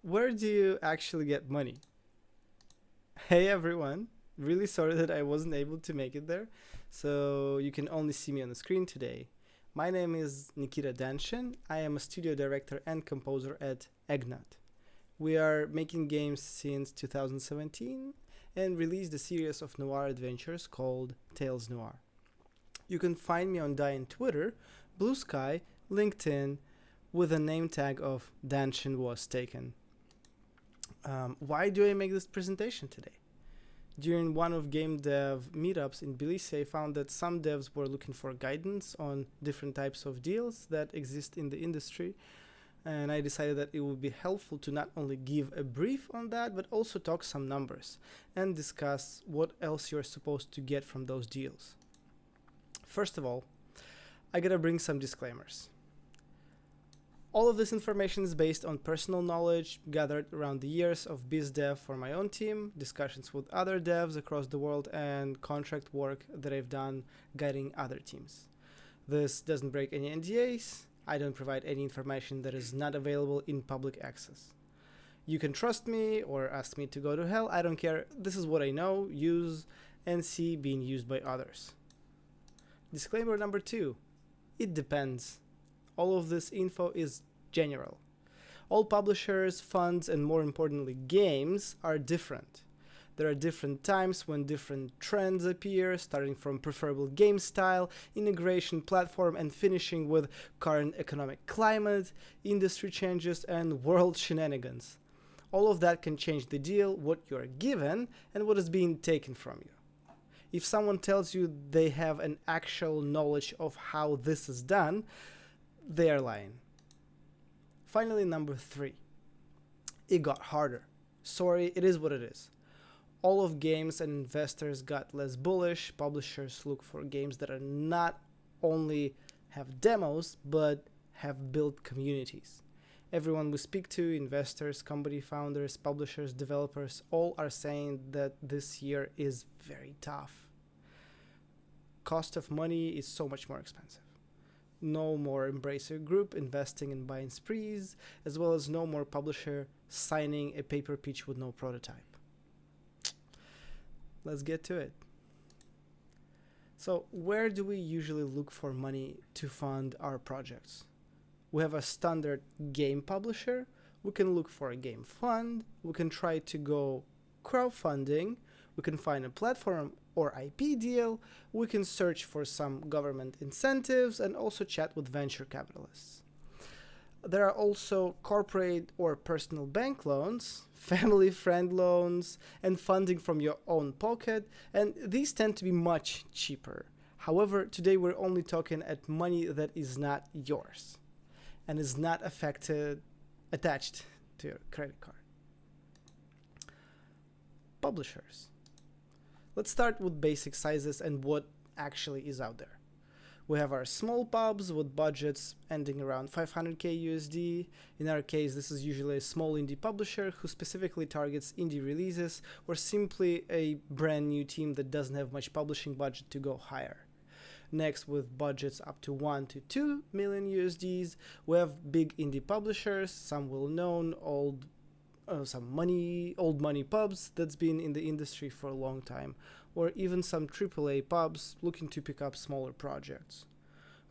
Where do you actually get money? Hey everyone, really sorry that I wasn't able to make it there, so you can only see me on the screen today. My name is Nikita Danshin. I am a studio director and composer at Egnat. We are making games since 2017 and released a series of noir adventures called Tales Noir. You can find me on Die Twitter, Blue Sky, LinkedIn, with a name tag of Danshin was taken. Why do I make this presentation today? During one of game dev meetups in Tbilisi, I found that some devs were looking for guidance on different types of deals that exist in the industry, and I decided that it would be helpful to not only give a brief on that, but also talk some numbers and discuss what else you're supposed to get from those deals. First of all, I gotta bring some disclaimers. All of this information is based on personal knowledge gathered around the years of BizDev for my own team, discussions with other devs across the world, and contract work that I've done guiding other teams. This doesn't break any NDAs. I don't provide any information that is not available in public access. You can trust me or ask me to go to hell. I don't care. This is what I know, use, and see being used by others. Disclaimer number two, it depends. All of this info is general. All publishers, funds, and more importantly, games are different. There are different times when different trends appear, starting from preferable game style, integration platform, and finishing with current economic climate, industry changes, and world shenanigans. All of that can change the deal, what you're given, and what is being taken from you. If someone tells you they have an actual knowledge of how this is done, they are lying. Finally, number three, it got harder. Sorry, it is what it is. All of games and investors got less bullish. Publishers look for games that are not only have demos, but have built communities. Everyone we speak to, investors, company founders, publishers, developers, all are saying that this year is very tough. Cost of money is so much more expensive. No more Embracer Group investing in buying sprees, as well as no more publisher signing a paper pitch with no prototype. Let's get to it. So, where do we usually look for money to fund our projects? We have a standard game publisher. We can look for a game fund. We can try to go crowdfunding. We can find a platform or IP deal. We can search for some government incentives and also chat with venture capitalists. There are also corporate or personal bank loans, family friend loans, and funding from your own pocket, and these tend to be much cheaper. However, today we're only talking at money that is not yours and is not attached to your credit card. Publishers. Let's start with basic sizes and what actually is out there. We have our small pubs with budgets ending around 500k USD. In our case, this is usually a small indie publisher who specifically targets indie releases or simply a brand new team that doesn't have much publishing budget to go higher. Next, with budgets up to 1 to 2 million USDs, we have big indie publishers, some well-known, old money pubs that's been in the industry for a long time, or even some AAA pubs looking to pick up smaller projects.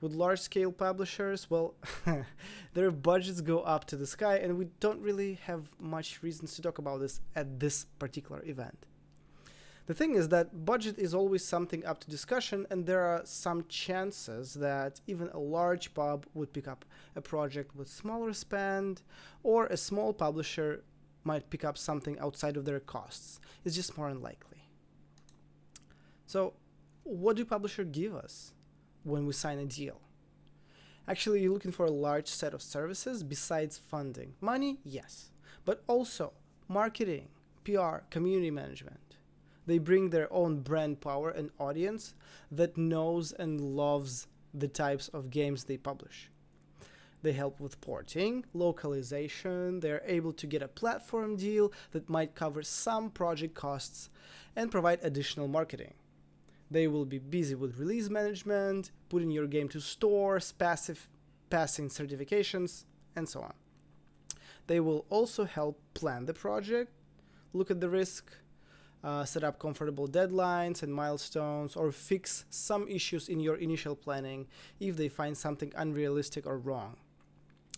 With large-scale publishers, well, their budgets go up to the sky, and we don't really have much reasons to talk about this at this particular event. The thing is that budget is always something up to discussion, and there are some chances that even a large pub would pick up a project with smaller spend, or a small publisher might pick up something outside of their costs. It's just more unlikely. So, what do publishers give us when we sign a deal? Actually, you're looking for a large set of services besides funding. Money, yes, but also marketing, PR, community management. They bring their own brand power and audience that knows and loves the types of games they publish. They help with porting, localization, they're able to get a platform deal that might cover some project costs and provide additional marketing. They will be busy with release management, putting your game to stores, passing certifications, and so on. They will also help plan the project, look at the risk, set up comfortable deadlines and milestones, or fix some issues in your initial planning if they find something unrealistic or wrong.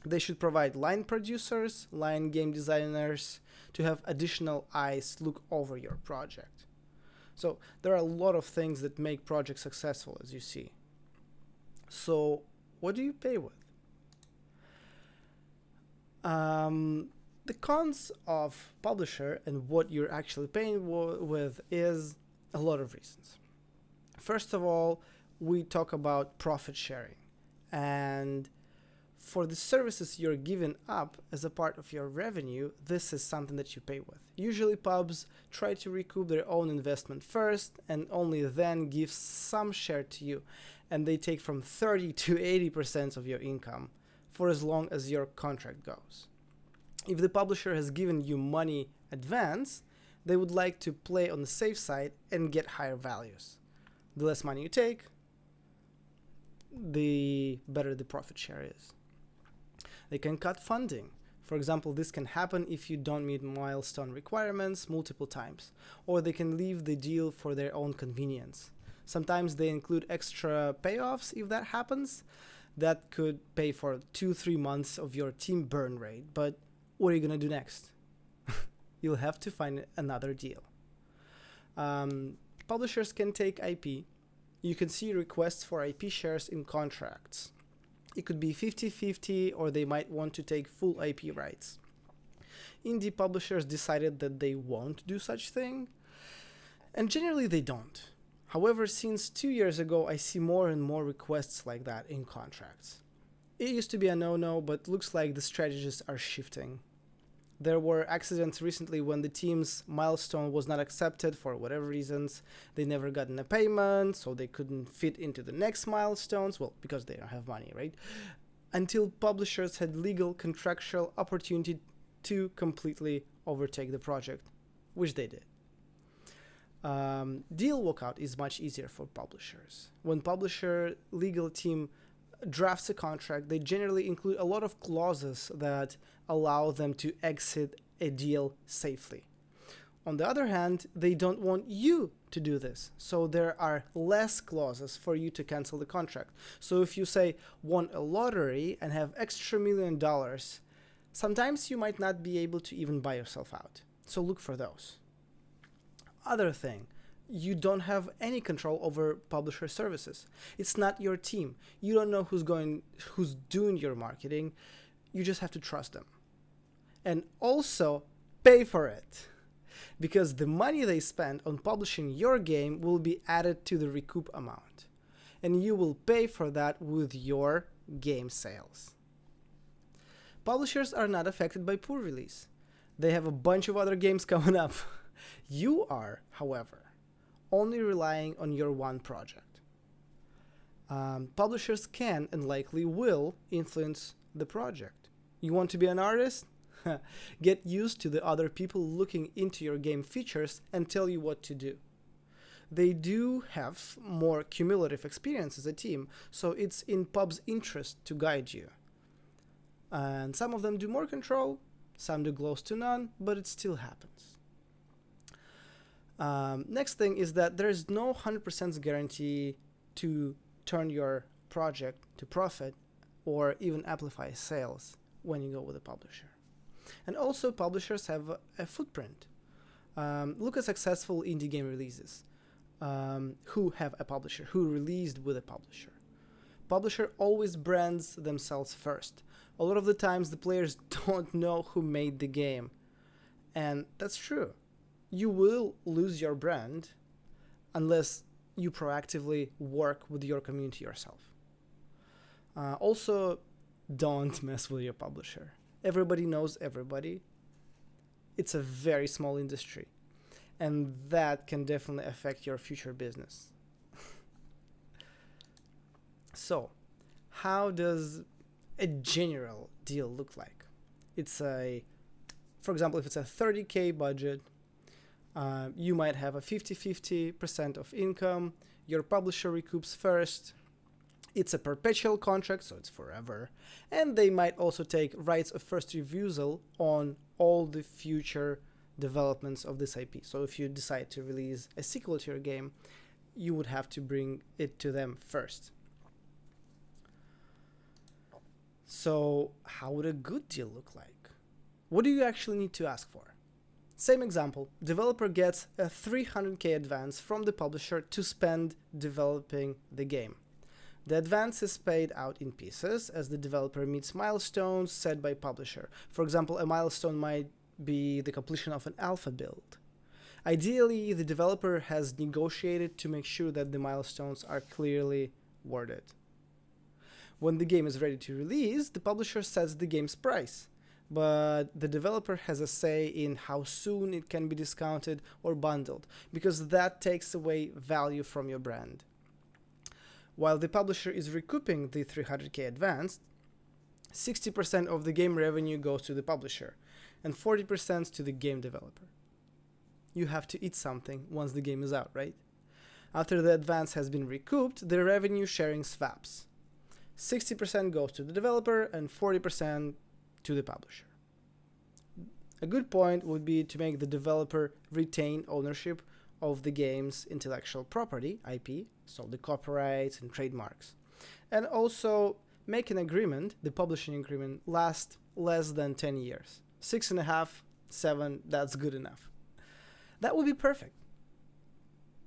They should provide line producers, line game designers to have additional eyes look over your project. So there are a lot of things that make projects successful, as you see. So what do you pay with? The cons of publisher and what you're actually paying with is a lot of reasons. First of all, we talk about profit sharing, and for the services you're giving up as a part of your revenue, this is something that you pay with. Usually pubs try to recoup their own investment first and only then give some share to you, and they take from 30 to 80% of your income for as long as your contract goes. If the publisher has given you money advance, they would like to play on the safe side and get higher values. The less money you take, the better the profit share is. They can cut funding. For example, this can happen if you don't meet milestone requirements multiple times, or they can leave the deal for their own convenience. Sometimes they include extra payoffs if that happens. That could pay for 2-3 months of your team burn rate, but what are you going to do next? You'll have to find another deal. Publishers can take IP. You can see requests for IP shares in contracts. It could be 50-50, or they might want to take full IP rights. Indie publishers decided that they won't do such thing, and generally they don't. However, since 2 years ago, I see more and more requests like that in contracts. It used to be a no-no, but looks like the strategies are shifting. There were accidents recently when the team's milestone was not accepted for whatever reasons. They never gotten a payment, so they couldn't fit into the next milestones, well, because they don't have money, right? Until publishers had legal contractual opportunity to completely overtake the project, which they did. Deal walkout is much easier for publishers. When publisher legal team drafts a contract, they generally include a lot of clauses that allow them to exit a deal safely. On the other hand, they don't want you to do this, so there are less clauses for you to cancel the contract. So if you say won a lottery and have extra $1 million, sometimes you might not be able to even buy yourself out. So look for those. Other thing, you don't have any control over publisher services. It's not your team. You don't know who's doing your marketing. You just have to trust them. And also pay for it, because the money they spend on publishing your game will be added to the recoup amount, and you will pay for that with your game sales. Publishers are not affected by poor release. They have a bunch of other games coming up. You are, however, only relying on your one project. Publishers can and likely will influence the project. You want to be an artist? Get used to the other people looking into your game features and tell you what to do. They do have more cumulative experience as a team, so it's in pub's interest to guide you. And some of them do more control, some do close to none, but it still happens. Next thing is that there is no 100% guarantee to turn your project to profit or even amplify sales when you go with a publisher. And also publishers have a footprint. Look at successful indie game releases who have a publisher, who released with a publisher. Publisher always brands themselves first. A lot of the times the players don't know who made the game, and that's true. You will lose your brand unless you proactively work with your community yourself. Also, don't mess with your publisher. Everybody knows everybody. It's a very small industry, and that can definitely affect your future business. So, how does a general deal look like? For example, if it's a 30K budget, you might have a 50-50% of income. Your publisher recoups first. It's a perpetual contract, so it's forever. And they might also take rights of first refusal on all the future developments of this IP. So if you decide to release a sequel to your game, you would have to bring it to them first. So how would a good deal look like? What do you actually need to ask for? Same example, developer gets a 300k advance from the publisher to spend developing the game. The advance is paid out in pieces as the developer meets milestones set by publisher. For example, a milestone might be the completion of an alpha build. Ideally, the developer has negotiated to make sure that the milestones are clearly worded. When the game is ready to release, the publisher sets the game's price, but the developer has a say in how soon it can be discounted or bundled, because that takes away value from your brand. While the publisher is recouping the 300k advance, 60% of the game revenue goes to the publisher and 40% to the game developer. You have to eat something once the game is out, right? After the advance has been recouped, the revenue sharing swaps. 60% goes to the developer and 40% to the publisher. A good point would be to make the developer retain ownership of the game's intellectual property, IP, so the copyrights and trademarks. And also make an agreement, the publishing agreement, last less than 10 years. 6.5, 7, that's good enough. That would be perfect.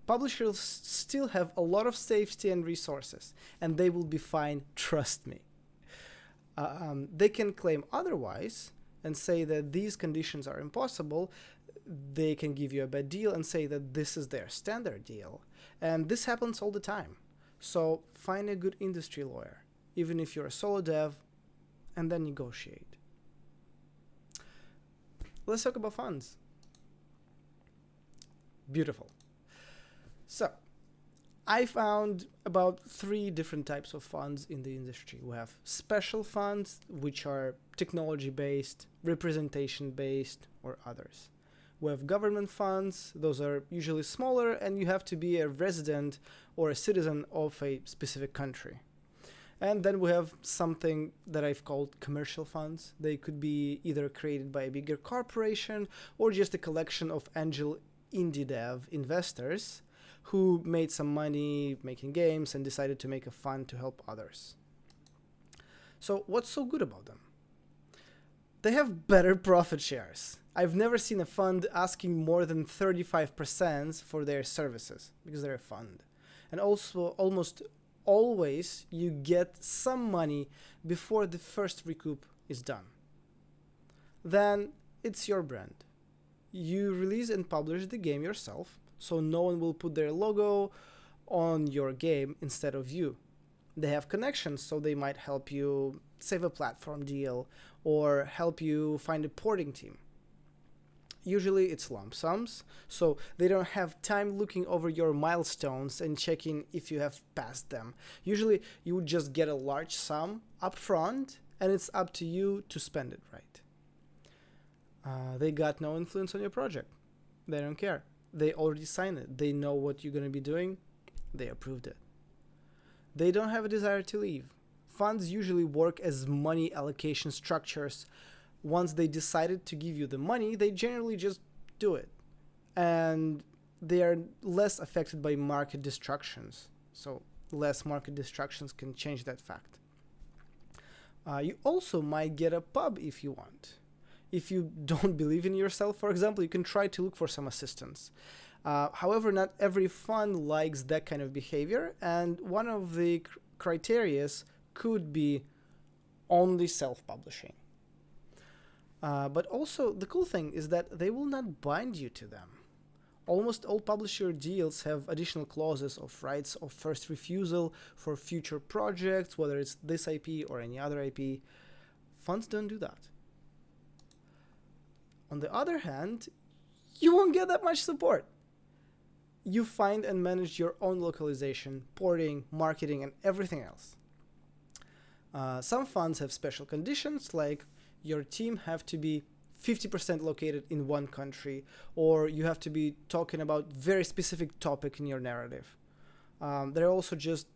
Publishers still have a lot of safety and resources, and they will be fine, trust me. They can claim otherwise and say that these conditions are impossible. They can give you a bad deal and say that this is their standard deal. And this happens all the time. So find a good industry lawyer, even if you're a solo dev, and then negotiate. Let's talk about funds. Beautiful. So I found about 3 different types of funds in the industry. We have special funds, which are technology-based, representation-based, or others. We have government funds. Those are usually smaller, and you have to be a resident or a citizen of a specific country. And then we have something that I've called commercial funds. They could be either created by a bigger corporation or just a collection of angel indie dev investors who made some money making games and decided to make a fund to help others. So what's so good about them? They have better profit shares. I've never seen a fund asking more than 35% for their services because they're a fund. And also almost always you get some money before the first recoup is done. Then it's your brand. You release and publish the game yourself, so no one will put their logo on your game instead of you. They have connections, so they might help you save a platform deal or help you find a porting team. Usually it's lump sums, so they don't have time looking over your milestones and checking if you have passed them. Usually you would just get a large sum up front, and it's up to you to spend it right. They got no influence on your project. They don't care. They already signed it. They know what you're going to be doing. They approved it. They don't have a desire to leave. Funds usually work as money allocation structures. Once they decided to give you the money, they generally just do it. And they are less affected by market distractions. So less market distractions can change that fact. You also might get a pub if you want. If you don't believe in yourself, for example, you can try to look for some assistance. However, not every fund likes that kind of behavior, and one of the criteria could be only self-publishing. But also, the cool thing is that they will not bind you to them. Almost all publisher deals have additional clauses of rights of first refusal for future projects, whether it's this IP or any other IP. Funds don't do that. On the other hand, you won't get that much support. You find and manage your own localization, porting, marketing, and everything else. Some funds have special conditions, like your team have to be 50% located in one country, or you have to be talking about very specific topic in your narrative. There are also just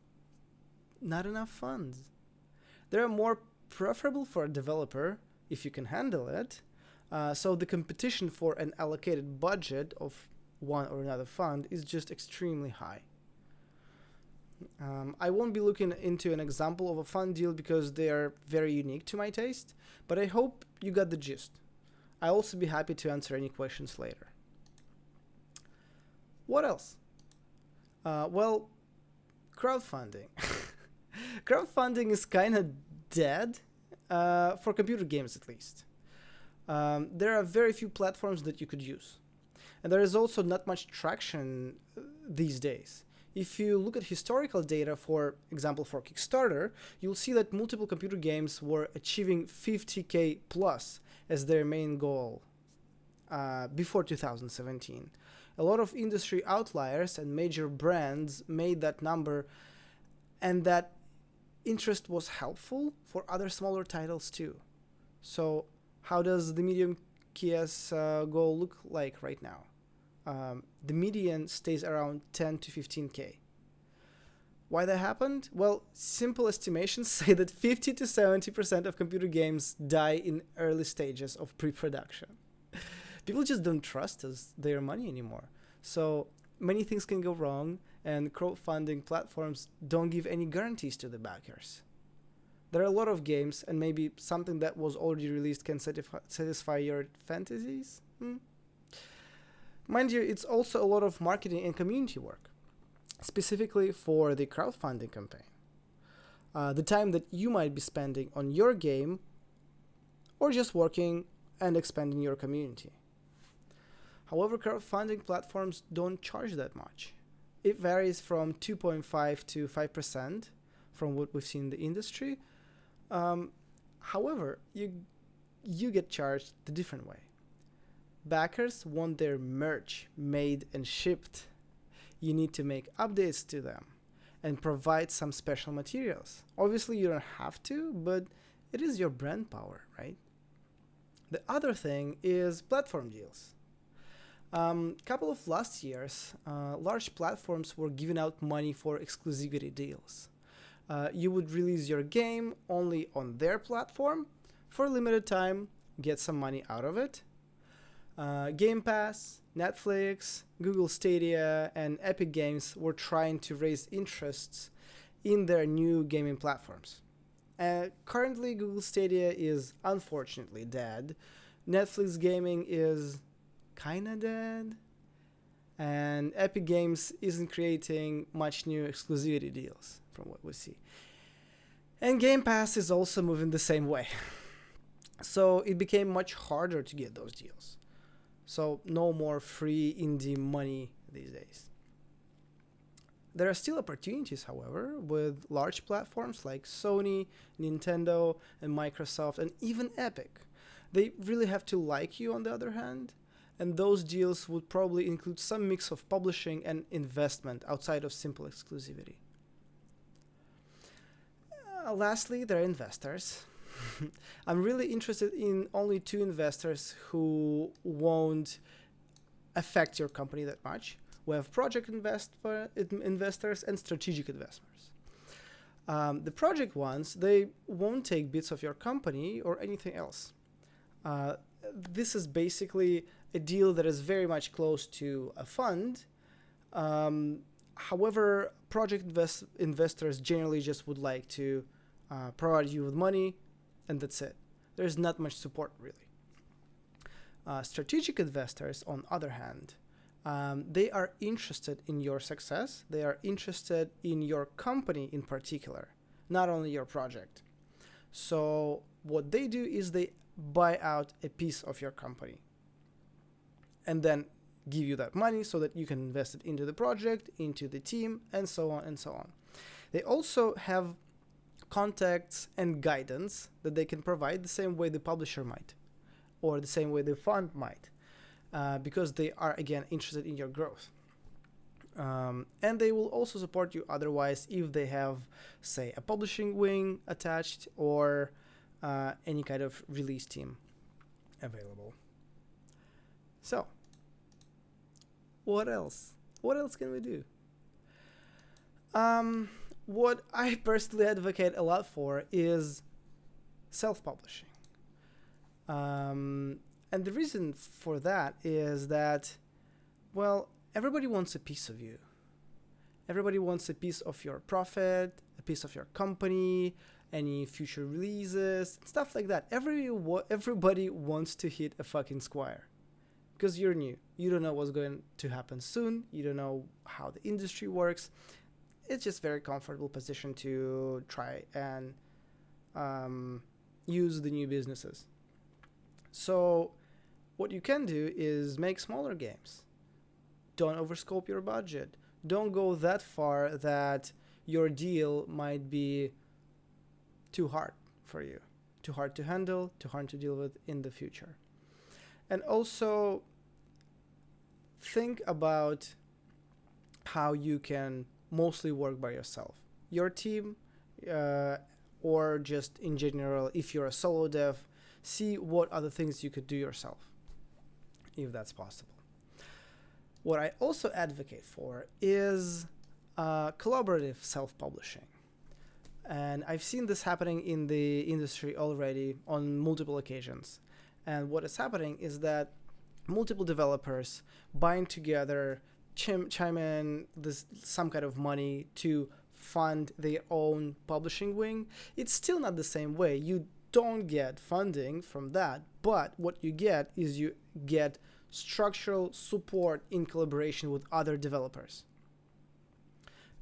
not enough funds. They are more preferable for a developer if you can handle it. So the competition for an allocated budget of one or another fund is just extremely high. I won't be looking into an example of a fund deal because they are very unique to my taste, but I hope you got the gist. I'll also be happy to answer any questions later. What else? Well, crowdfunding. Crowdfunding is kind of dead, for computer games at least. There are very few platforms that you could use. And there is also not much traction these days. If you look at historical data, for example, for Kickstarter, you'll see that multiple computer games were achieving 50K plus as their main goal before 2017. A lot of industry outliers and major brands made that number, and that interest was helpful for other smaller titles too. So how does the medium KS goal look like right now? The median stays around 10 to 15K. Why that happened? Well, simple estimations say that 50 to 70% of computer games die in early stages of pre-production. People just don't trust their money anymore. So many things can go wrong, and crowdfunding platforms don't give any guarantees to the backers. There are a lot of games, and maybe something that was already released can satisfy your fantasies. Mind you, it's also a lot of marketing and community work, specifically for the crowdfunding campaign. The time that you might be spending on your game, or just working and expanding your community. However, crowdfunding platforms don't charge that much. It varies from 2.5 to 5% from what we've seen in the industry. However, you get charged the different way. Backers want their merch made and shipped. You need to make updates to them and provide some special materials. Obviously, you don't have to, but it is your brand power, right? The other thing is platform deals. Couple of last years, large platforms were giving out money for exclusivity deals. You would release your game only on their platform for a limited time, get some money out of it. Game Pass, Netflix, Google Stadia, and Epic Games were trying to raise interests in their new gaming platforms. Currently, Google Stadia is unfortunately dead. Netflix gaming is kinda dead. And Epic Games isn't creating much new exclusivity deals from what we see. And Game Pass is also moving the same way. So it became much harder to get those deals. So no more free indie money these days. There are still opportunities, however, with large platforms like Sony, Nintendo, and Microsoft, and even Epic. They really have to like you on the other hand, and those deals would probably include some mix of publishing and investment outside of simple exclusivity. Lastly, there are investors. I'm really interested in only two investors who won't affect your company that much. We have project investors and strategic investors. The project ones, they won't take bits of your company or anything else. This is basically a deal that is very much close to a fund. However, project investors generally just would like to provide you with money, and that's it. There's not much support, really. Strategic investors, on the other hand, they are interested in your success. They are interested in your company in particular, not only your project. So what they do is they buy out a piece of your company and then give you that money so that you can invest it into the project, into the team, and so on and so on. They also have contacts and guidance that they can provide the same way the publisher might, or the same way the fund might, because they are, again, interested in your growth. And they will also support you otherwise if they have, say, a publishing wing attached or any kind of release team available. So, what else? What else can we do? What I personally advocate a lot for is self-publishing. And the reason for that is that, well, everybody wants a piece of you. Everybody wants a piece of your profit, a piece of your company, any future releases, stuff like that. Everybody wants to hit a fucking square because you're new. You don't know what's going to happen soon. You don't know how the industry works. It's just very comfortable position to try and use the new businesses. So what you can do is make smaller games. Don't overscope your budget. Don't go that far that your deal might be too hard for you, too hard to handle, too hard to deal with in the future. And also think about how you can mostly work by yourself. Your team, or just in general, if you're a solo dev, see what other things you could do yourself, if that's possible. What I also advocate for is collaborative self-publishing. And I've seen this happening in the industry already on multiple occasions. And what is happening is that multiple developers bind together, chime in some kind of money to fund their own publishing wing. It's still not the same way. You don't get funding from that, but what you get is you get structural support in collaboration with other developers.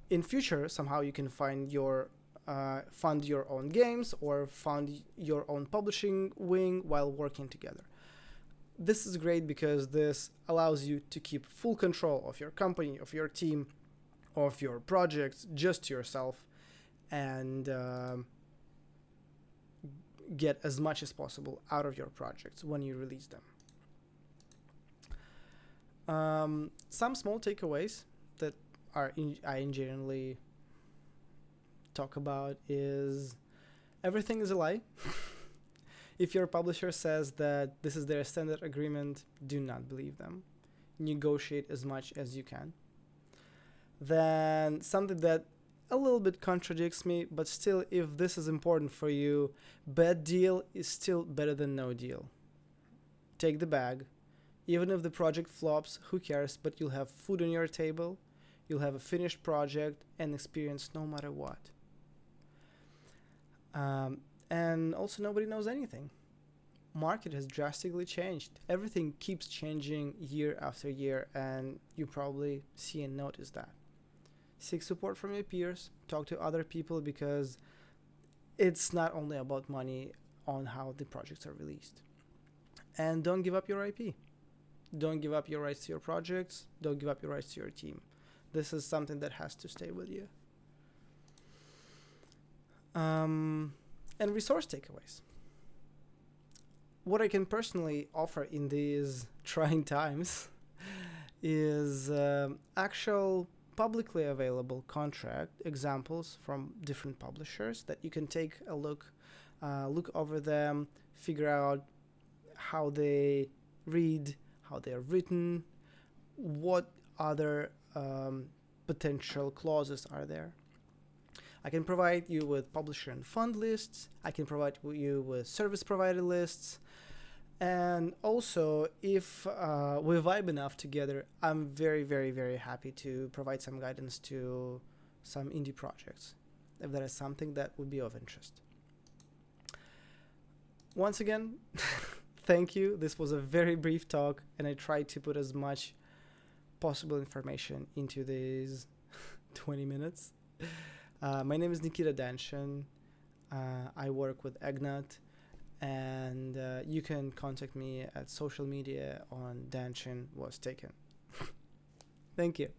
In future, somehow you can fund your own games or fund your own publishing wing while working together. This is great because this allows you to keep full control of your company, of your team, of your projects, just to yourself, and get as much as possible out of your projects when you release them. Some small takeaways that I generally talk about is everything is a lie. If your publisher says that this is their standard agreement, do not believe them. Negotiate as much as you can. Then something that a little bit contradicts me, but still, if this is important for you, bad deal is still better than no deal. Take the bag. Even if the project flops, who cares, but you'll have food on your table, you'll have a finished project and experience no matter what. And also, nobody knows anything. Market has drastically changed. Everything keeps changing year after year, and you probably see and notice that. Seek support from your peers, talk to other people, because it's not only about money on how the projects are released. And don't give up your IP. Don't give up your rights to your projects. Don't give up your rights to your team. This is something that has to stay with you. And resource takeaways. What I can personally offer in these trying times is actual publicly available contract examples from different publishers that you can take a look over them, figure out how they read, how they are written, what other potential clauses are there. I can provide you with publisher and fund lists. I can provide you with service provider lists. And also, if we vibe enough together, I'm very, very, very happy to provide some guidance to some indie projects, if that is something that would be of interest. Once again, thank you. This was a very brief talk, and I tried to put as much possible information into these 20 minutes. My name is Nikita Danshin. I work with Egnat, and you can contact me at social media on Danshin Was Taken. Thank you.